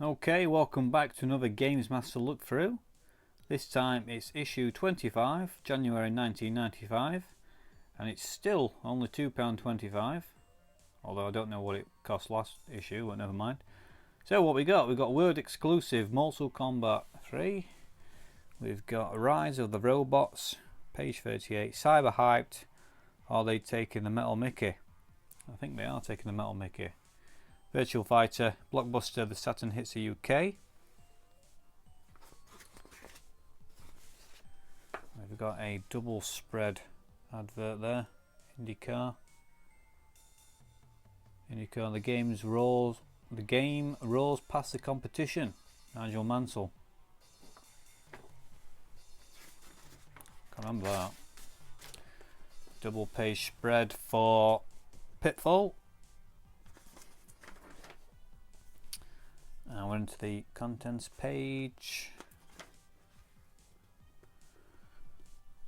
Okay, welcome back to another GamesMaster look through. This time it's issue 25, January 1995, and it's still only £2.25, although I don't know what it cost last issue, but never mind. So what we got? We've got World Exclusive Mortal Kombat 3, we've got Rise of the Robots, page 38, Cyber Hyped, are they taking the Metal Mickey? I think they are taking the Metal Mickey. Virtual Fighter, Blockbuster, the Saturn hits the UK. We've got a double spread advert there. IndyCar, the game rolls past the competition. Nigel Mansell. Can't remember that. Double page spread for Pitfall. And we're into the contents page.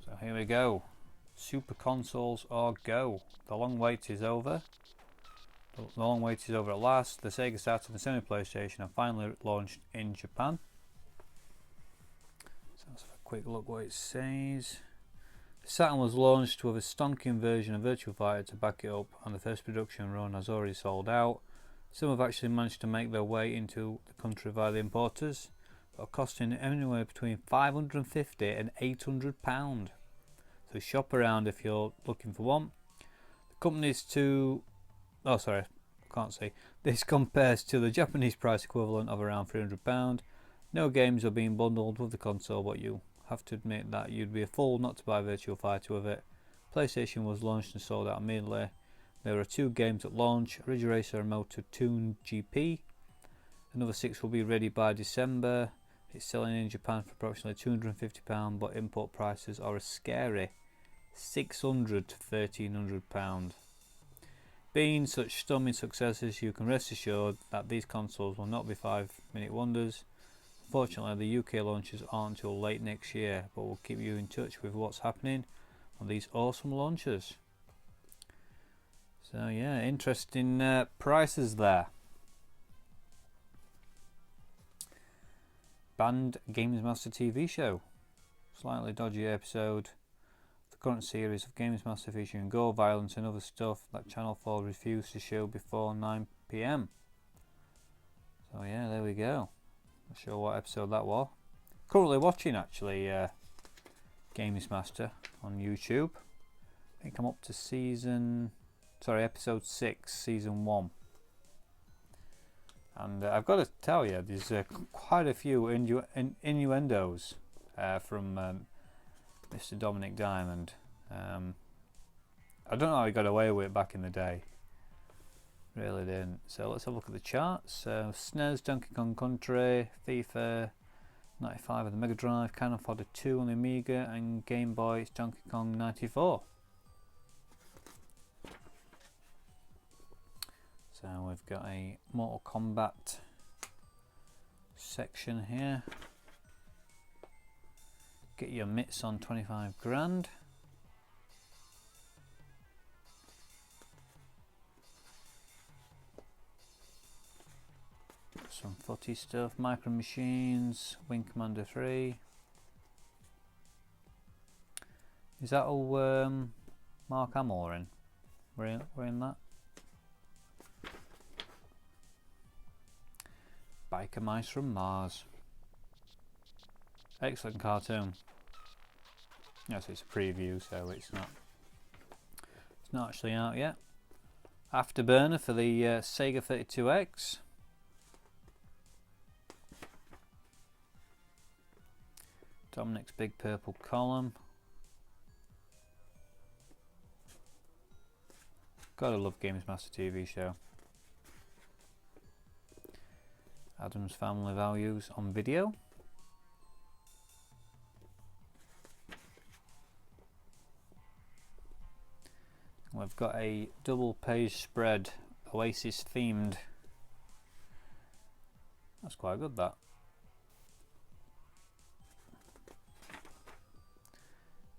So here we go. Super consoles or go. The long wait is over. The long wait is over at last. The Sega Saturn and Sony PlayStation have finally launched in Japan. So let's have a quick look what it says. The Saturn was launched with a stonking version of Virtua Fighter to back it up, and the first production run has already sold out. Some have actually managed to make their way into the country via the importers, but are costing anywhere between £550 and £800. So shop around if you're looking for one. The company's This compares to the Japanese price equivalent of around £300. No games are being bundled with the console, but you have to admit that you'd be a fool not to buy Virtua Fighter with it. PlayStation was launched and sold out immediately. There are 2 games at launch, Ridge Racer and Moto 2 GP. Another 6 will be ready by December. It's selling in Japan for approximately £250, but import prices are a scary £600 to £1,300. Being such stunning successes, you can rest assured that these consoles will not be 5-minute wonders. Unfortunately, the UK launches aren't until late next year, but we'll keep you in touch with what's happening on these awesome launches. So yeah, interesting prices there. Banned GamesMaster TV show. Slightly dodgy episode. The current series of GamesMaster featuring gore, violence and other stuff that Channel 4 refused to show before 9 PM. So yeah, there we go. Not sure what episode that was. Currently watching actually GamesMaster on YouTube. I think I'm up to episode 6, season 1. And I've got to tell you, there's quite a few innuendos from Mr. Dominic Diamond. I don't know how he got away with it back in the day. Really didn't. So let's have a look at the charts. SNES, Donkey Kong Country, FIFA 95 on the Mega Drive, Cannon Fodder 2 on the Amiga, and Game Boy, it's Donkey Kong 94. So we've got a Mortal Kombat section here. Get your mitts on 25 grand. Some footy stuff, Micro Machines, Wing Commander 3. Is that all Mark Hamill in? We're in that. Biker Mice from Mars. Excellent cartoon. Yes, it's a preview, so it's not actually out yet. Afterburner for the Sega 32X. Dominic's Big Purple Column. Gotta love GamesMaster TV show. Adam's Family Values on video. We've got a double page spread, Oasis themed. That's quite good, that.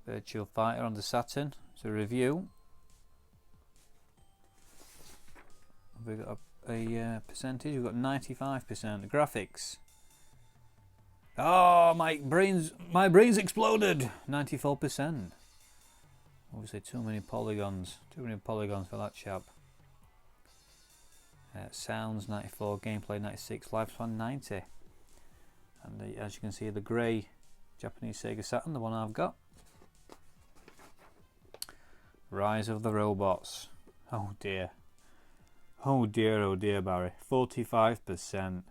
Virtua Fighter on the Saturn. It's a review. We've got a a percentage. We've got 95%. Graphics. Oh, my brain's exploded. 94%. Obviously, too many polygons. Too many polygons for that chap. Sounds 94, gameplay 96, lifespan 90. And as you can see, the grey Japanese Sega Saturn, the one I've got. Rise of the Robots. Oh dear. Oh dear, Barry. 45%.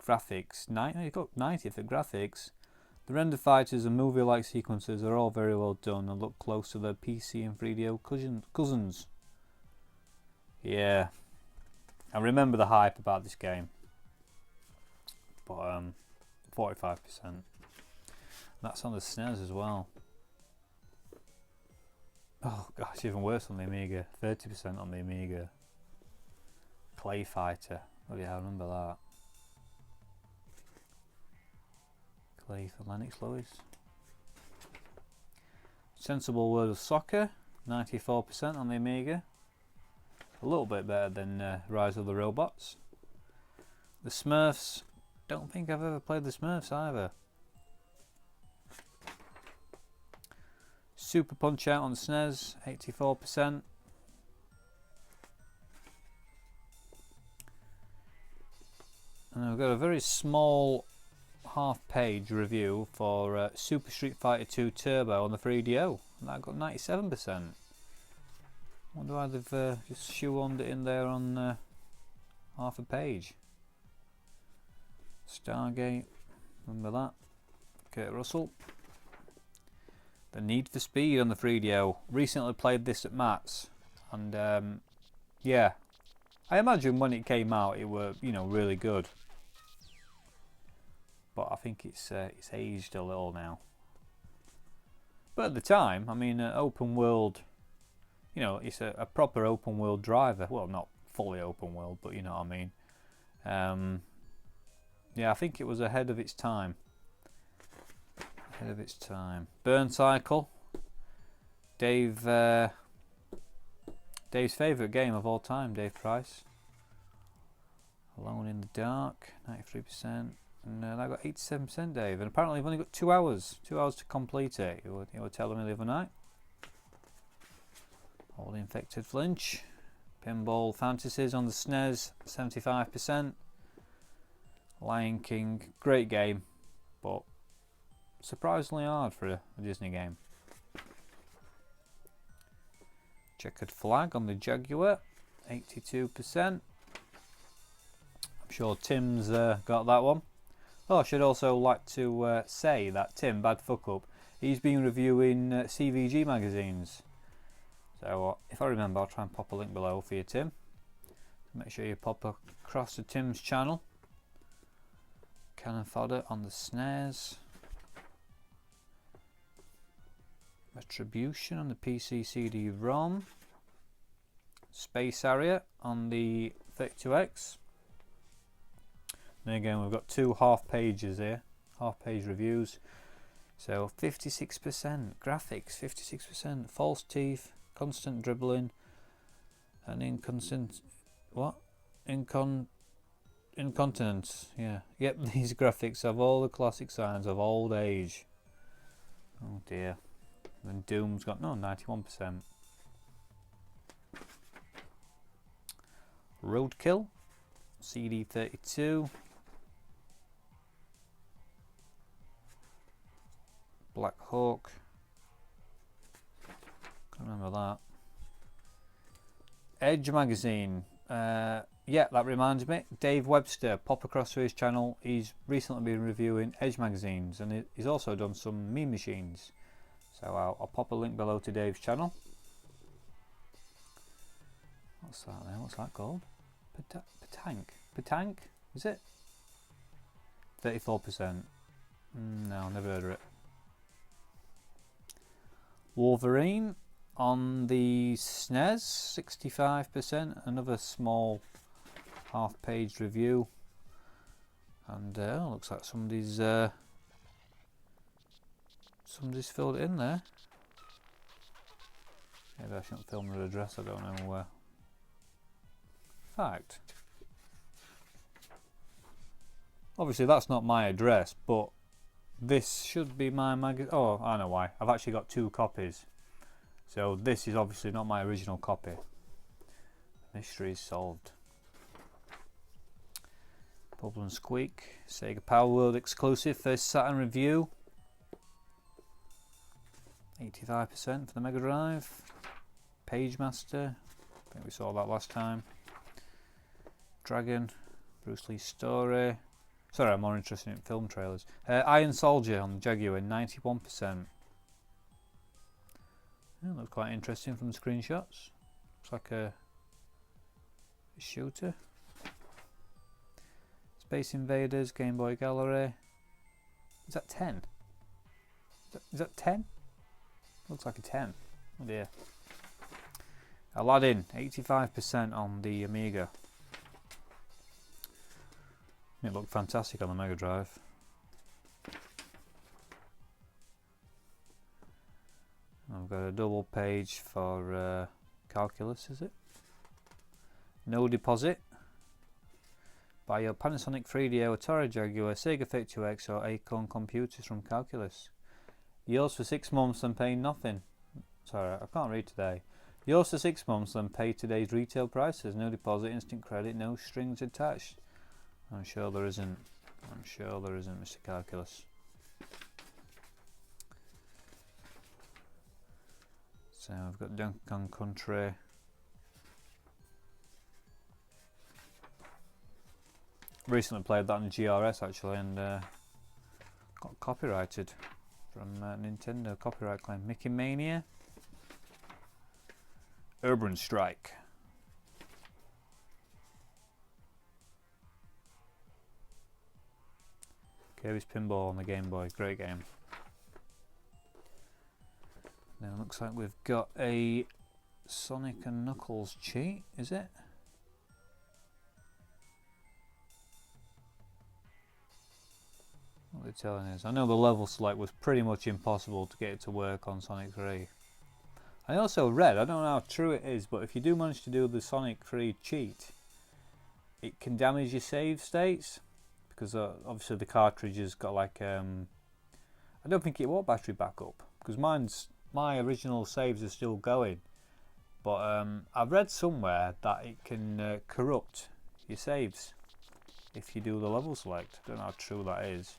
Graphics. You've got 90 for graphics. The render fighters and movie-like sequences are all very well done and look close to their PC and 3DO cousins. Yeah. I remember the hype about this game. But 45%. That's on the SNES as well. Oh gosh, even worse on the Amiga. 30% on the Amiga. Clay Fighter. Oh yeah, I remember that. Clay for Lennox Lewis. Sensible World of Soccer. 94% on the Amiga. A little bit better than Rise of the Robots. The Smurfs. Don't think I've ever played the Smurfs either. Super Punch Out on SNES, 84%. And we've got a very small half-page review for Super Street Fighter 2 Turbo on the 3DO. And that got 97%. Wonder why they've just shoehorned it in there on half a page. Stargate, remember that? Kurt Russell. The Need for Speed on the 3DO. Recently played this at Matt's, and yeah, I imagine when it came out it were, you know, really good. But I think it's aged a little now. But at the time, I mean, open world, you know, it's a proper open world driver. Well, not fully open world, but you know what I mean. Yeah, I think it was ahead of its time. Ahead of its time. Burn Cycle. Dave's favourite game of all time, Dave Price. Alone in the Dark, 93%. And that got 87%, Dave. And apparently you've only got 2 hours. 2 hours to complete it. You were telling me the other night. All the Infected Flinch. Pinball Fantasies on the SNES, 75%. Lion King, great game, but surprisingly hard for a Disney game. Checkered Flag on the Jaguar, 82%. I'm sure Tim's got that one. Oh, I should also like to say that Tim, Bad Fuck Up, he's been reviewing CVG magazines. So if I remember, I'll try and pop a link below for you, Tim. Make sure you pop across to Tim's channel. Cannon Fodder on the SNES. Retribution on the PC CD-ROM. Space Harrier on the 32X. And again, we've got 2 half pages here, half page reviews. So 56% graphics, 56% false teeth, constant dribbling, and incontinence. Yeah. Yep, these graphics have all the classic signs of old age. Oh dear. And Doom's got 91%. Roadkill, CD32. Black Hawk. Can't remember that. Edge magazine. Yeah, that reminds me. Dave Webster, pop across to his channel. He's recently been reviewing Edge magazines, and he's also done some meme machines. So I'll pop a link below to Dave's channel. What's that now? What's that called? Petanque? Is it? 34%. No, never heard of it. Wolverine on the SNES, 65%. Another small half-page review. And looks like somebody's filled it in there. Maybe I shouldn't film the address. I don't know where. Fact. Obviously that's not my address, but this should be my magazine. Oh, I know why. I've actually got 2 copies. So this is obviously not my original copy. Mystery is solved. Bubble and Squeak, Sega Power World exclusive, first Saturn review. 85% for the Mega Drive. GamesMaster, I think we saw that last time. Dragon, Bruce Lee's story. Sorry, I'm more interested in film trailers. Iron Soldier on the Jaguar, 91%. Yeah, looks quite interesting from the screenshots. Looks like a shooter. Space Invaders, Game Boy Gallery. Is that 10? Is that 10? Looks like a 10. Oh dear. Aladdin, 85% on the Amiga. It looked fantastic on the Mega Drive. I've got a double page for calculus, is it? No deposit. Buy your Panasonic 3DO, Atari Jaguar, Sega Fit 2X or Acorn computers from Calculus. Yours for 6 months and pay nothing. Sorry, I can't read today. Yours for 6 months and pay today's retail prices. No deposit, instant credit, no strings attached. I'm sure there isn't. I'm sure there isn't, Mr. Calculus. So I've got Donkey Kong Country. Recently played that on GRS actually, and got copyrighted from Nintendo. Copyright claim. Mickey Mania. Urban Strike. Kirby's Pinball on the Game Boy. Great game. Now it looks like we've got a Sonic and Knuckles cheat, is it? What they're telling us. I know the level select was pretty much impossible to get it to work on Sonic 3. I also read, I don't know how true it is, but if you do manage to do the Sonic 3 cheat, it can damage your save states, because obviously the cartridge has got like I don't think it will battery backup, because my original saves are still going, but I've read somewhere that it can corrupt your saves if you do the level select. I don't know how true that is,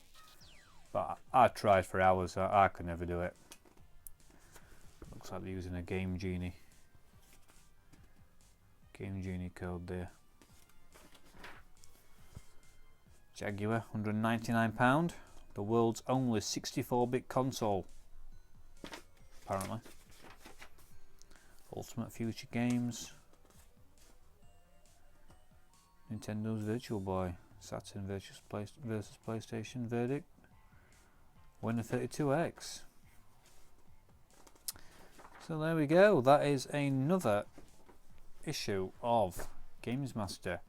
but I tried for hours. I could never do it. Looks like they're using a Game Genie code there. Jaguar, £199. The world's only 64-bit console, apparently. Ultimate Future Games. Nintendo's Virtual Boy. Saturn versus PlayStation verdict. Winner 32X. So there we go. That is another issue of GamesMaster.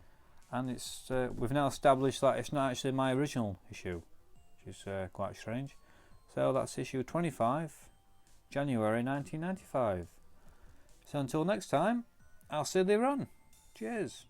And it's we've now established that it's not actually my original issue, which is quite strange. So that's issue 25, January 1995. So until next time, I'll see you on. Cheers.